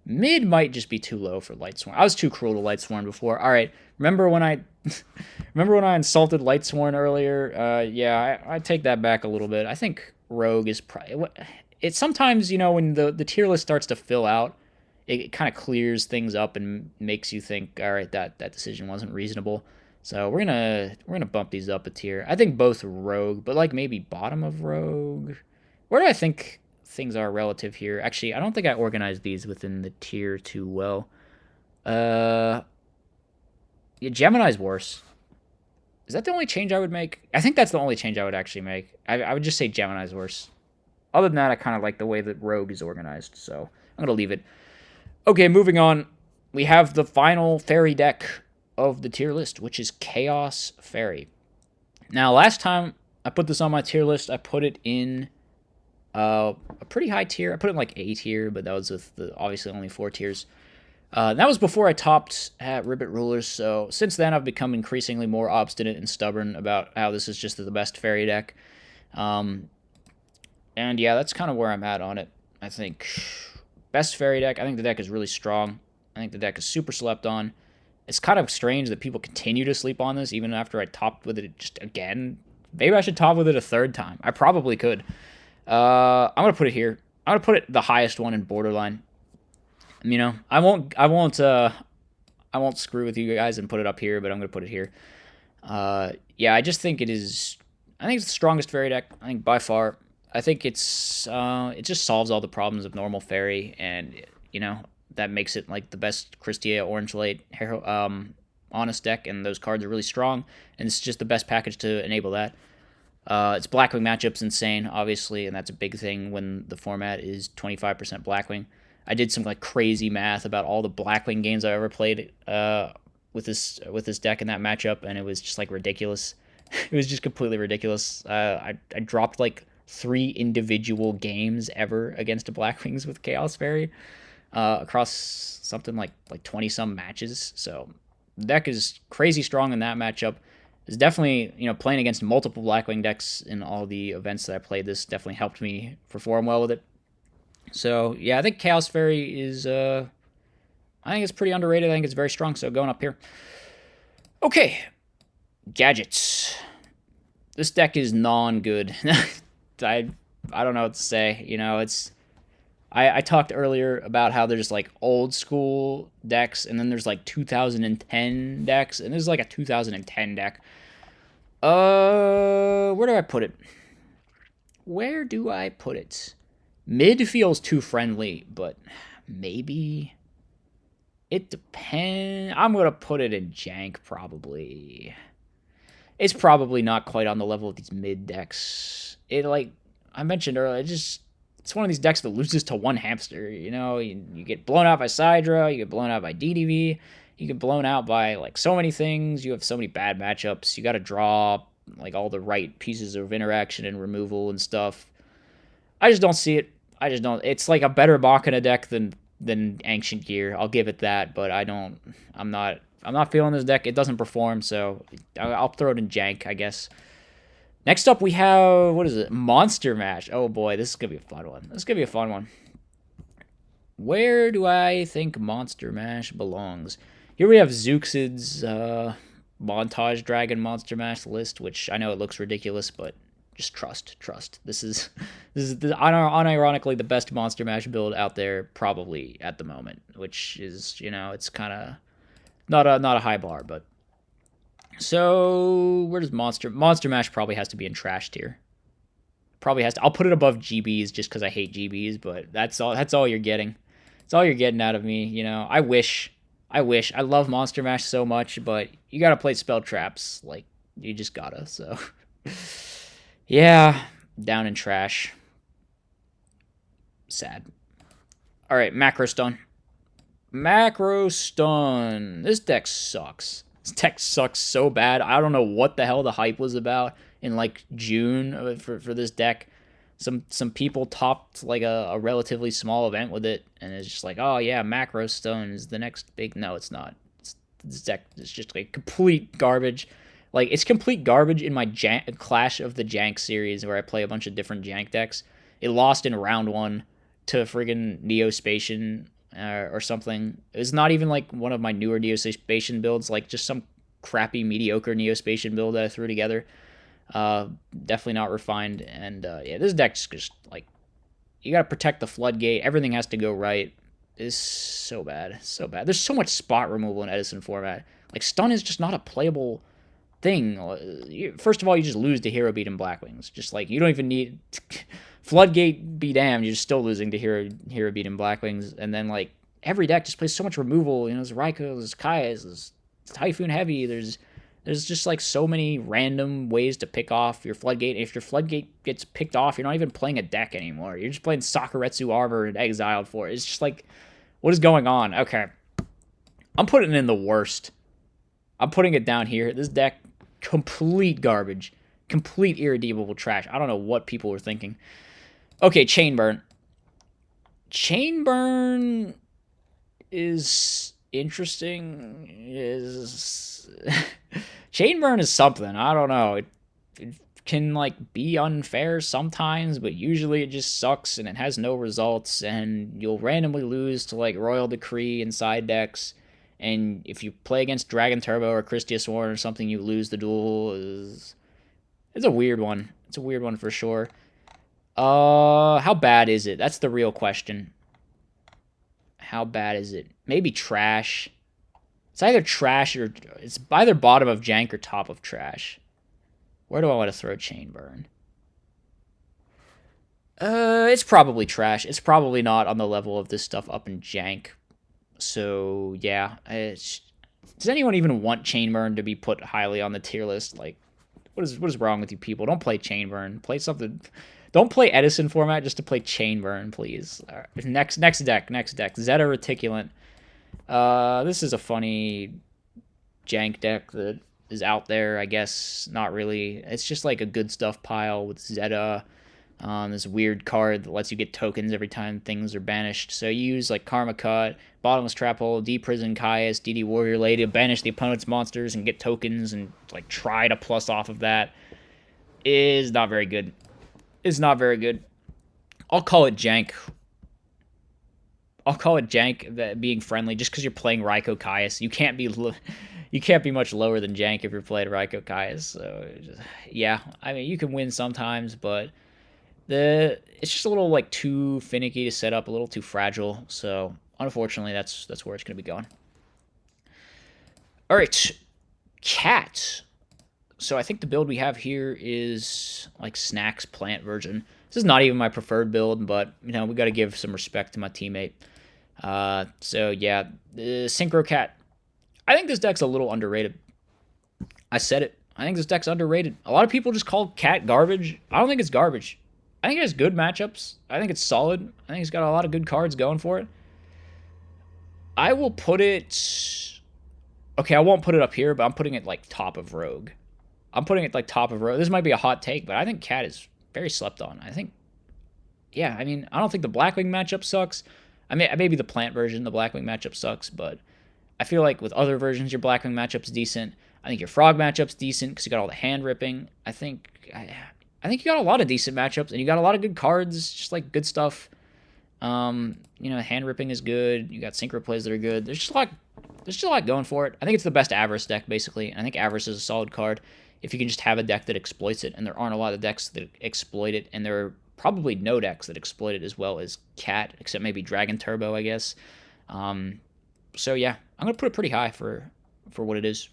Mid might just be too low for Lightsworn. I was too cruel to Lightsworn before. All right, remember when I insulted Lightsworn earlier? Yeah, I take that back a little bit. I think Rogue is probably... It's sometimes, when the tier list starts to fill out, it kind of clears things up and makes you think, all right, that decision wasn't reasonable. So we're gonna bump these up a tier. I think both Rogue, but like maybe bottom of Rogue. Where do I think things are relative here? Actually, I don't think I organized these within the tier too well. Yeah, Gemini's worse. Is that the only change I would make? I think that's the only change I would actually make. I would just say Gemini's worse. Other than that, I kind of like the way that Rogue is organized, so I'm going to leave it. Okay, moving on. We have the final fairy deck of the tier list, which is Chaos Fairy. Now, last time I put this on my tier list, I put it in a pretty high tier. I put it in like A tier, but that was with obviously only 4 tiers. That was before I topped at Ribbit Rulers, so since then I've become increasingly more obstinate and stubborn about how this is just the best fairy deck. And yeah, that's kind of where I'm at on it. I think best fairy deck. I think the deck is really strong. I think the deck is super slept on. It's kind of strange that people continue to sleep on this even after I topped with it just again. Maybe I should top with it a third time. I probably could. I'm gonna put it here. I'm gonna put it the highest one in Borderline. I won't screw with you guys and put it up here, but I'm gonna put it here. Yeah, I just think it is. I think it's the strongest fairy deck. I think by far. I think it just solves all the problems of normal fairy, and that makes it like the best Christia Orange Light Honest deck, and those cards are really strong, and it's just the best package to enable that. Its Blackwing matchup's insane, obviously, and that's a big thing when the format is 25% Blackwing. I did some like crazy math about all the Blackwing games I ever played with this deck in that matchup, and it was just like ridiculous. It was just completely ridiculous. I dropped like 3 individual games ever against a Blackwings with Chaos Fairy across something like 20-some matches. So the deck is crazy strong in that matchup. It's definitely, playing against multiple Blackwing decks in all the events that I played, this definitely helped me perform well with it. So, yeah, I think Chaos Fairy is, I think it's pretty underrated. I think it's very strong, so going up here. Okay, gadgets. This deck is non-good. I don't know what to say. I talked earlier about how there's like old school decks, and then there's like 2010 decks, and this is like a 2010 deck. Where do I put it? Mid feels too friendly, but maybe it depends. I'm gonna put it in jank probably. It's probably not quite on the level of these mid decks. It, like I mentioned earlier, it's one of these decks that loses to one hamster. You get blown out by Sidra, you get blown out by DDV, you get blown out by like so many things. You have so many bad matchups. You got to draw like all the right pieces of interaction and removal and stuff. I just don't see it. It's like a better Machina deck than Ancient Gear. I'll give it that, but I'm not feeling this deck. It doesn't perform, so I'll throw it in jank, I guess. Next up, we have, what is it? Monster Mash. Oh boy, this is going to be a fun one. Where do I think Monster Mash belongs? Here we have Zeuxid's Montage Dragon Monster Mash list, which I know it looks ridiculous, but just trust. This is unironically the best Monster Mash build out there, probably at the moment, which is, it's kind of not a high bar, but so where does Monster Mash probably has to be in trash tier. Probably has to. I'll put it above GBs just because I hate GBs, but that's all you're getting. It's all you're getting out of me. I wish. I love Monster Mash so much, but you gotta play spell traps. Like you just gotta. So yeah, down in trash. Sad. All right, Macro Stun. This deck sucks. This deck sucks so bad. I don't know what the hell the hype was about in like June for this deck. Some people topped like a relatively small event with it, and it's just like, oh yeah, Macro Stone is the next big. No, it's not. This deck is just like complete garbage. Like it's complete garbage in my Clash of the Jank series where I play a bunch of different Jank decks. It lost in round 1 to friggin' Neo Spacian or something. It's not even like one of my newer Neo-Spacian builds, like just some crappy, mediocre Neo-Spacian build that I threw together. Definitely not refined. And yeah, this deck's just like, you gotta protect the floodgate. Everything has to go right. It's so bad. So bad. There's so much spot removal in Edison format. Like, stun is just not a playable thing. First of all, you just lose to Hero Beat and Blackwings. Just like, you don't even need Floodgate be damned, you're still losing to Hero Beat and Blackwings. And then like every deck just plays so much removal. You know, there's Raikou, there's Kaias, there's Typhoon Heavy, there's just like so many random ways to pick off your Floodgate. And if your Floodgate gets picked off, you're not even playing a deck anymore. You're just playing Sakuretsu Arbor and Exiled for it. It's just like, what is going on? Okay. I'm putting in the worst. I'm putting it down here. This deck, complete garbage. Complete irredeemable trash. I don't know what people were thinking. Okay, Chainburn. Chainburn is interesting. Chainburn is something. I don't know. It can like be unfair sometimes, but usually it just sucks and it has no results, and you'll randomly lose to like Royal Decree and side decks. And if you play against Dragon Turbo or Christia Sworn or something, you lose the duel. It's a weird one. It's a weird one for sure. How bad is it? That's the real question. How bad is it? Maybe trash. It's either trash or it's either bottom of jank or top of trash. Where do I want to throw Chainburn? It's probably trash. It's probably not on the level of this stuff up in jank. So yeah, does anyone even want Chainburn to be put highly on the tier list? Like, what is wrong with you people? Don't play Chainburn. Play something. Don't play Edison format just to play Chainburn, please. All right. Next deck. Zeta Reticulant. This is a funny jank deck that is out there, I guess. Not really. It's just like a good stuff pile with Zeta. This weird card that lets you get tokens every time things are banished. So you use like Karma Cut, Bottomless Trap Hole, D-Prison Caius, DD Warrior Lady to banish the opponent's monsters and get tokens and like try to plus off of that. Is not very good. Is not very good. I'll call it jank. I'll call it jank, that being friendly, just because you're playing Raikou Caius. You can't be much lower than jank if you're playing Raikou Caius. So yeah, I mean you can win sometimes, but it's just a little like too finicky to set up, a little too fragile. So unfortunately, that's where it's gonna be going. All right, Cat. So I think the build we have here is like Snacks Plant version. This is not even my preferred build, but you know we got to give some respect to my teammate. So yeah, the Synchro Cat. I think this deck's a little underrated. I said it. I think this deck's underrated. A lot of people just call Cat garbage. I don't think it's garbage. I think it has good matchups. I think it's solid. I think it's got a lot of good cards going for it. I will put it... Okay, I won't put it up here, but I'm putting it like top of Rogue. I'm putting it like top of Rogue. This might be a hot take, but I think Cat is very slept on. I think... Yeah, I mean, I don't think the Blackwing matchup sucks. I mean, maybe the Plant version, the Blackwing matchup sucks, but I feel like with other versions, your Blackwing matchup's decent. I think your Frog matchup's decent because you got all the hand ripping. I think you got a lot of decent matchups, and you got a lot of good cards, just like good stuff. You know, hand ripping is good. You got synchro plays that are good. There's just a lot going for it. I think it's the best Avarice deck, basically. And I think Avarice is a solid card if you can just have a deck that exploits it, and there aren't a lot of decks that exploit it, and there are probably no decks that exploit it as well as Cat, except maybe Dragon Turbo, I guess. So yeah, I'm going to put it pretty high for what it is.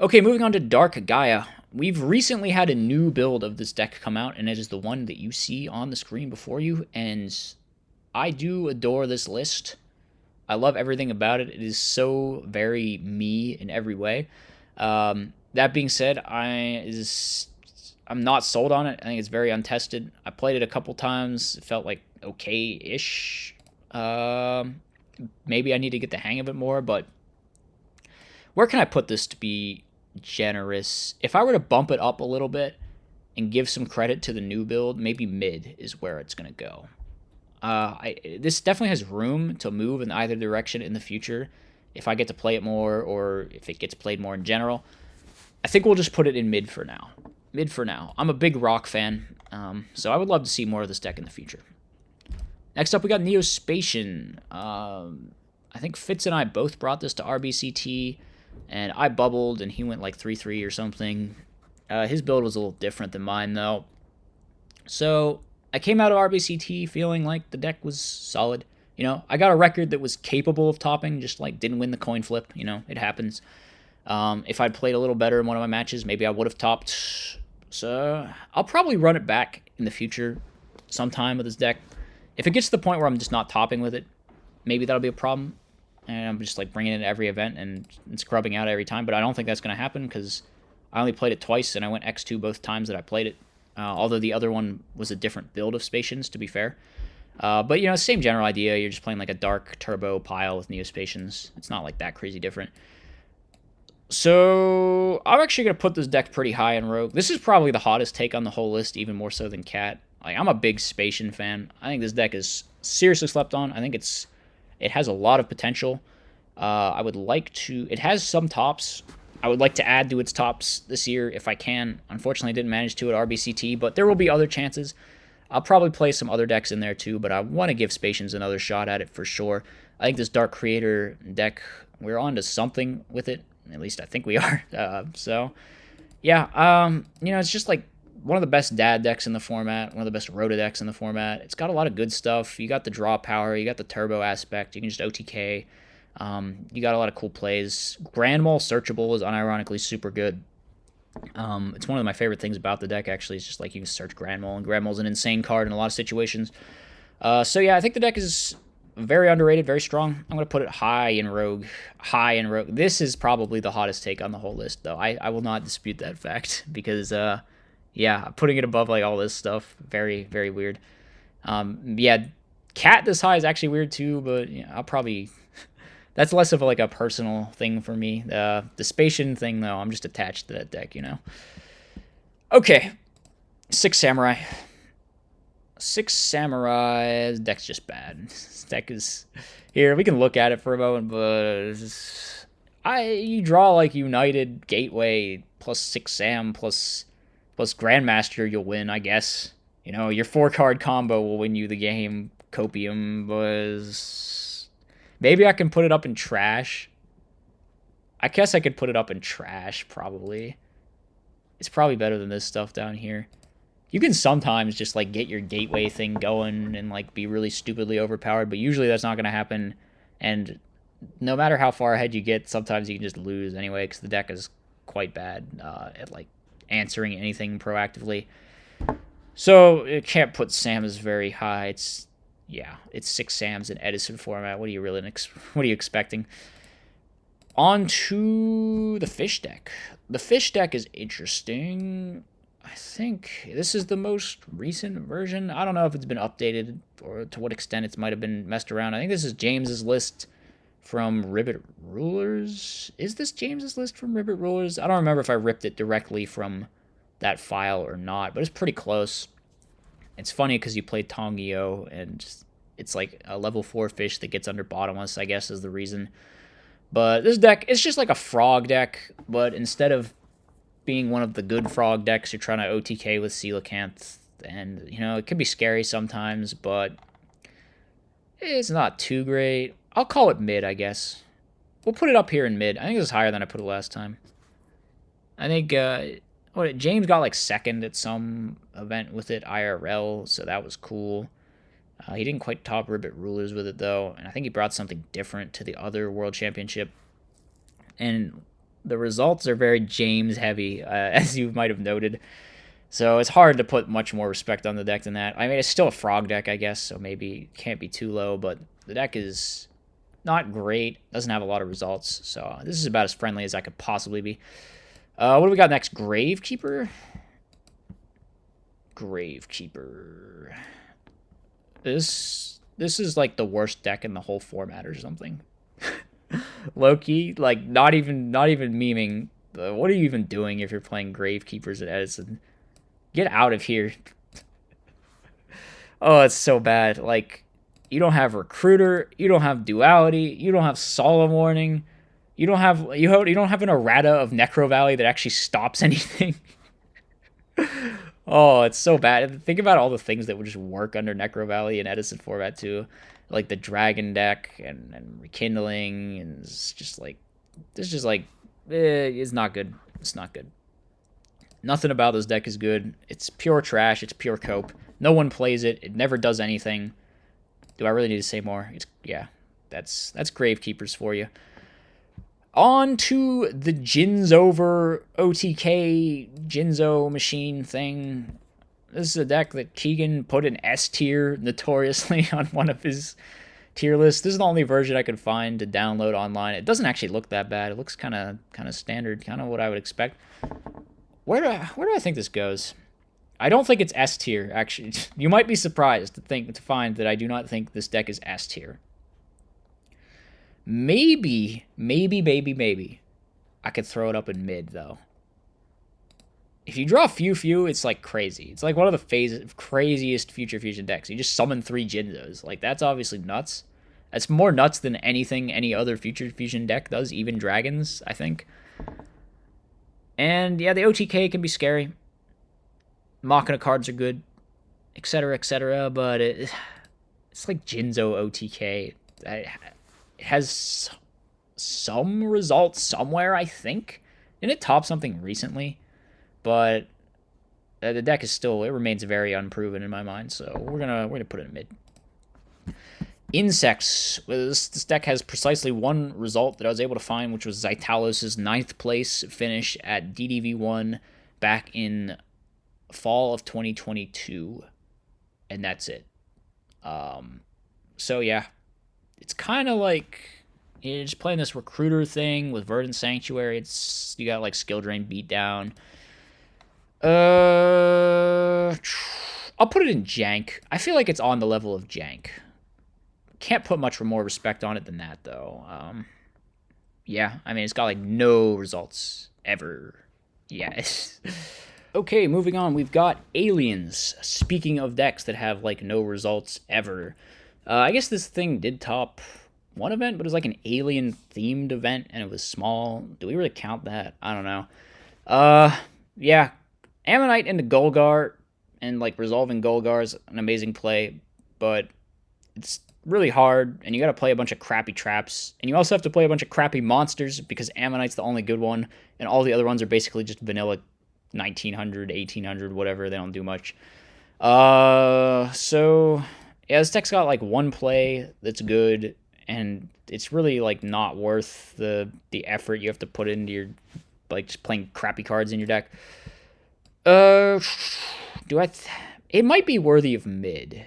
Okay, moving on to Dark Gaia. We've recently had a new build of this deck come out, and it is the one that you see on the screen before you, and I do adore this list. I love everything about it. It is so very me in every way. That being said, I'm not sold on it. I think it's very untested. I played it a couple times. It felt like okay-ish. Maybe I need to get the hang of it more, but where can I put this to be generous? If I were to bump it up a little bit and give some credit to the new build, maybe mid is where it's going to go. This definitely has room to move in either direction in the future if I get to play it more or if it gets played more in general. I think we'll just put it in mid for now. Mid for now. I'm a big Rock fan, so I would love to see more of this deck in the future. Next up, we got Neo Spacian. I think Fitz and I both brought this to RBCT, and I bubbled, and he went like 3-3 or something. His build was a little different than mine, though. So I came out of RBCT feeling like the deck was solid. I got a record that was capable of topping, just like didn't win the coin flip. It happens. If I'd played a little better in one of my matches, maybe I would have topped. So I'll probably run it back in the future sometime with this deck. If it gets to the point where I'm just not topping with it, maybe that'll be a problem. And I'm just like bringing it to every event and scrubbing out every time. But I don't think that's going to happen because I only played it twice and I went X2 both times that I played it. Although the other one was a different build of Spacians, to be fair. But, same general idea. You're just playing like a dark turbo pile with Neospacians. It's not like that crazy different. So I'm actually going to put this deck pretty high in Rogue. This is probably the hottest take on the whole list, even more so than Cat. Like, I'm a big Spacian fan. I think this deck is seriously slept on. I think it has a lot of potential. I would like to... It has some tops. I would like to add to its tops this year if I can. Unfortunately, I didn't manage to at RBCT, but there will be other chances. I'll probably play some other decks in there too, but I want to give Spacians another shot at it for sure. I think this Dark Creator deck, we're on to something with it. At least I think we are. It's just like one of the best dad decks in the format, one of the best Rota decks in the format. It's got a lot of good stuff. You got the draw power, you got the turbo aspect, you can just OTK. You got a lot of cool plays. Grand Mole Searchable is unironically super good. It's one of my favorite things about the deck, actually. It's just like you can search Grand Mole, and Grand Mole's an insane card in a lot of situations. I think the deck is very underrated, very strong. I'm going to put it high in Rogue. This is probably the hottest take on the whole list, though. I will not dispute that fact because, putting it above like all this stuff, very, very weird. Cat this high is actually weird too, but I'll probably... That's less of like a personal thing for me. The Spacian thing, though, I'm just attached to that deck, Okay, 6 Samurai. 6 Samurai. This deck's just bad. This deck is... Here, we can look at it for a moment, but... You draw like United, Gateway, plus 6 Sam, plus Grandmaster, you'll win, I guess. Your 4-card combo will win you the game. Copium was... Maybe I can put it up in trash. I guess I could put it up in trash, probably. It's probably better than this stuff down here. You can sometimes just, like, get your gateway thing going and, like, be really stupidly overpowered, but usually that's not going to happen. And no matter how far ahead you get, sometimes you can just lose anyway, because the deck is quite bad at, like, answering anything proactively. So, it can't put Sam as very high. It's 6 Sams in Edison format. What are you expecting? On to the fish deck. The fish deck is interesting. I think this is the most recent version. I don't know if it's been updated or to what extent it might have been messed around. I think this is James's list from Ribbit Rulers. Is this James's list from Ribbit Rulers? I don't remember if I ripped it directly from that file or not, but it's pretty close. It's funny because you play Tongyo, and it's like a level 4 fish that gets under bottomless, I guess, is the reason. But this deck, it's just like a frog deck, but instead of being one of the good frog decks, you're trying to OTK with Coelacanth, and, it can be scary sometimes, but it's not too great. I'll call it mid, I guess. We'll put it up here in mid. I think this is higher than I put it last time. I think... James got like second at some event with it, IRL, so that was cool. He didn't quite top Ribbit Rulers with it, though, and I think he brought something different to the other World Championship. And the results are very James-heavy, as you might have noted. So it's hard to put much more respect on the deck than that. I mean, it's still a frog deck, I guess, so maybe it can't be too low, but the deck is not great, doesn't have a lot of results, so this is about as friendly as I could possibly be. What do we got next? Gravekeeper? Gravekeeper. This is like the worst deck in the whole format or something. Low-key, like not even memeing. What are you even doing if you're playing Gravekeepers at Edison? Get out of here. Oh, it's so bad. Like, you don't have Recruiter, you don't have Duality, you don't have Solemn Warning. You don't have an errata of Necro Valley that actually stops anything. Oh, it's so bad. Think about all the things that would just work under Necro Valley and Edison format too, like the Dragon deck and Rekindling, and it's not good. It's not good. Nothing about this deck is good. It's pure trash. It's pure cope. No one plays it. It never does anything. Do I really need to say more? Yeah, that's Gravekeepers for you. On to the Jinzo OTK Jinzo machine thing. This is a deck that Keegan put in S tier notoriously on one of his tier lists. This is the only version I could find to download online. It doesn't actually look that bad. It looks kind of standard, kind of what I would expect. Where do I think this goes? I don't think it's S tier, actually. You might be surprised to find that I do not think this deck is S tier. Maybe, I could throw it up in mid, though. If you draw few, it's like crazy. It's like one of the craziest Future Fusion decks. You just summon 3 Jinzos. Like, that's obviously nuts. That's more nuts than anything any other Future Fusion deck does, even Dragons, I think. And, yeah, the OTK can be scary. Machina cards are good, etc., but it's like Jinzo OTK. It has some results somewhere, I think. Didn't it top something recently? But the deck is still, it remains very unproven in my mind, so we're gonna put it in mid. Insects. This deck has precisely one result that I was able to find, which was Zytalos' 9th place finish at DDV1 back in fall of 2022, and that's it. So yeah, it's kind of like you're just playing this recruiter thing with Verdant Sanctuary. You got like skill drain beatdown. I'll put it in jank. I feel like it's on the level of jank. Can't put much more respect on it than that, though. Yeah, I mean, it's got like no results ever. Yes. Okay, moving on. We've got Aliens. Speaking of decks that have like no results ever, I guess this thing did top one event, but it was like an alien themed event, and it was small. Do we really count that? I don't know. Yeah, Ammonite into Golgar, and like resolving Golgar is an amazing play, but it's really hard, and you gotta play a bunch of crappy traps, and you also have to play a bunch of crappy monsters because Ammonite's the only good one, and all the other ones are basically just vanilla 1900, 1800, whatever. They don't do much. So yeah, this deck's got like one play that's good, and it's really like not worth the effort you have to put into your like just playing crappy cards in your deck. It might be worthy of mid.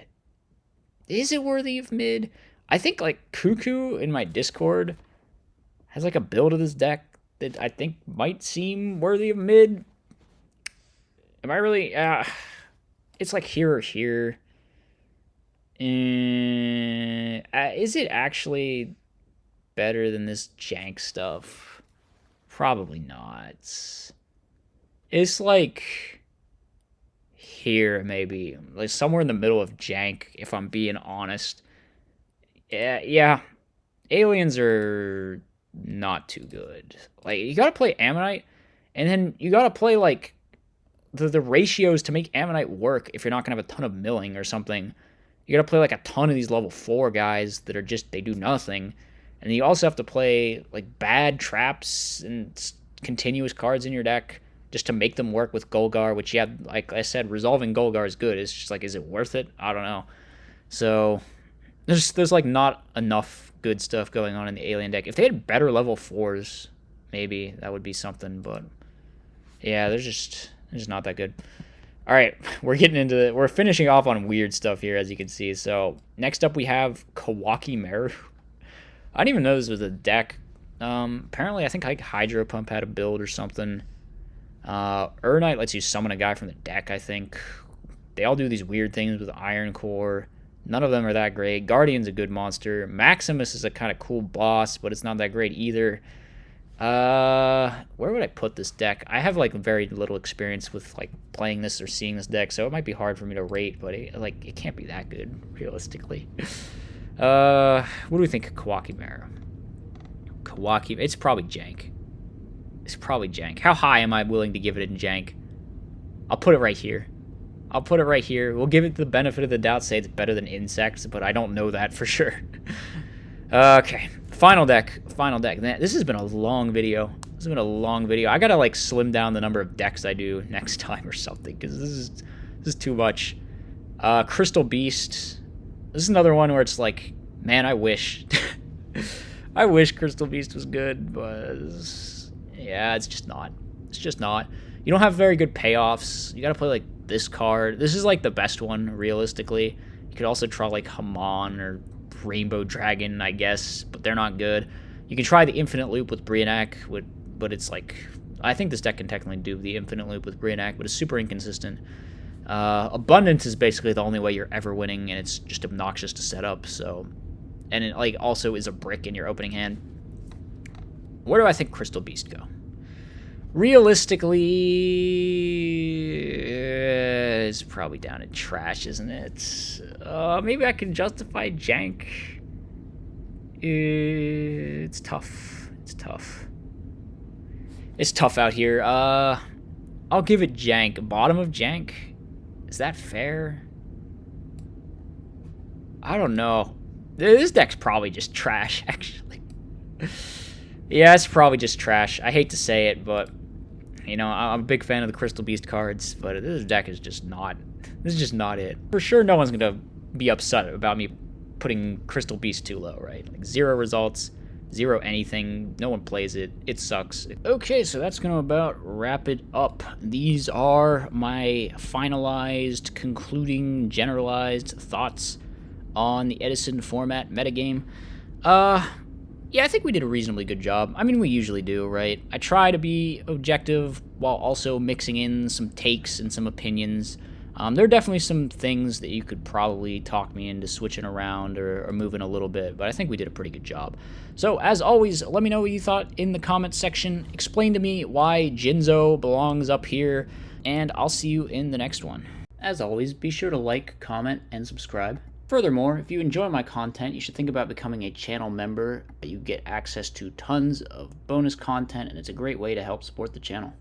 Is it worthy of mid? I think like Cuckoo in my Discord has like a build of this deck that I think might seem worthy of mid. Am I really? It's like here or here. Is it actually better than this jank stuff? Probably not. It's like here, maybe. Like somewhere in the middle of jank, if I'm being honest. Yeah. Aliens are not too good. Like, you gotta play Ammonite, and then you gotta play, like, the ratios to make Ammonite work if you're not gonna have a ton of milling or something. You gotta play, like, a ton of these level 4 guys that are just, they do nothing. And you also have to play, like, bad traps and continuous cards in your deck just to make them work with Golgar, which, yeah, like I said, resolving Golgar is good. It's just like, is it worth it? I don't know. So there's like not enough good stuff going on in the alien deck. If they had better level 4s, maybe that would be something, but yeah, they're just not that good. All right, we're finishing off on weird stuff here, as you can see. So next up we have Kaaki Maru. I didn't even know this was a deck. Apparently I think like Hydro Pump had a build or something. Urnite lets you summon a guy from the deck, I think. They all do these weird things with Iron Core. None of them are that great. Guardian's a good monster. Maximus is a kind of cool boss, but it's not that great either. Where would I put this deck? I have like very little experience with like playing this or seeing this deck, so it might be hard for me to rate, but it can't be that good, realistically. What do we think of Kaaki Maru? Kaaki, it's probably jank. It's probably jank. How high am I willing to give it in jank? I'll put it right here. I'll put it right here. We'll give it the benefit of the doubt, say it's better than insects, but I don't know that for sure. Okay, final deck. Man, this has been a long video. I gotta like slim down the number of decks I do next time or something, because this is too much. Crystal Beast. This is another one where it's like, man, I wish. I wish Crystal Beast was good, but yeah, it's just not. You don't have very good payoffs. You gotta play like this card. This is like the best one, realistically. You could also try like Hamon or Rainbow Dragon, I guess, but they're not good. You can try the Infinite Loop with Brionac, but it's like, I think this deck can technically do the Infinite Loop with Brionac, but it's super inconsistent. Abundance is basically the only way you're ever winning, and it's just obnoxious to set up, so... And it like also is a brick in your opening hand. Where do I think Crystal Beast go? Realistically, it's probably down in trash, isn't it? Maybe I can justify Jank. It's tough. It's tough out here. I'll give it Jank. Bottom of Jank? Is that fair? I don't know. This deck's probably just trash, actually. Yeah, it's probably just trash. I hate to say it, but, you know, I'm a big fan of the Crystal Beast cards, but this deck is just not... This is just not it. For sure, no one's going to be upset about me putting Crystal Beast too low, right? Like, 0 results, 0 anything, no one plays it, it sucks. Okay, so that's going to about wrap it up. These are my finalized, concluding, generalized thoughts on the Edison format metagame. Yeah, I think we did a reasonably good job. I mean, we usually do, right? I try to be objective while also mixing in some takes and some opinions. There are definitely some things that you could probably talk me into switching around or moving a little bit, but I think we did a pretty good job. So, as always, let me know what you thought in the comments section. Explain to me why Jinzo belongs up here, and I'll see you in the next one. As always, be sure to like, comment, and subscribe. Furthermore, if you enjoy my content, you should think about becoming a channel member. You get access to tons of bonus content, and it's a great way to help support the channel.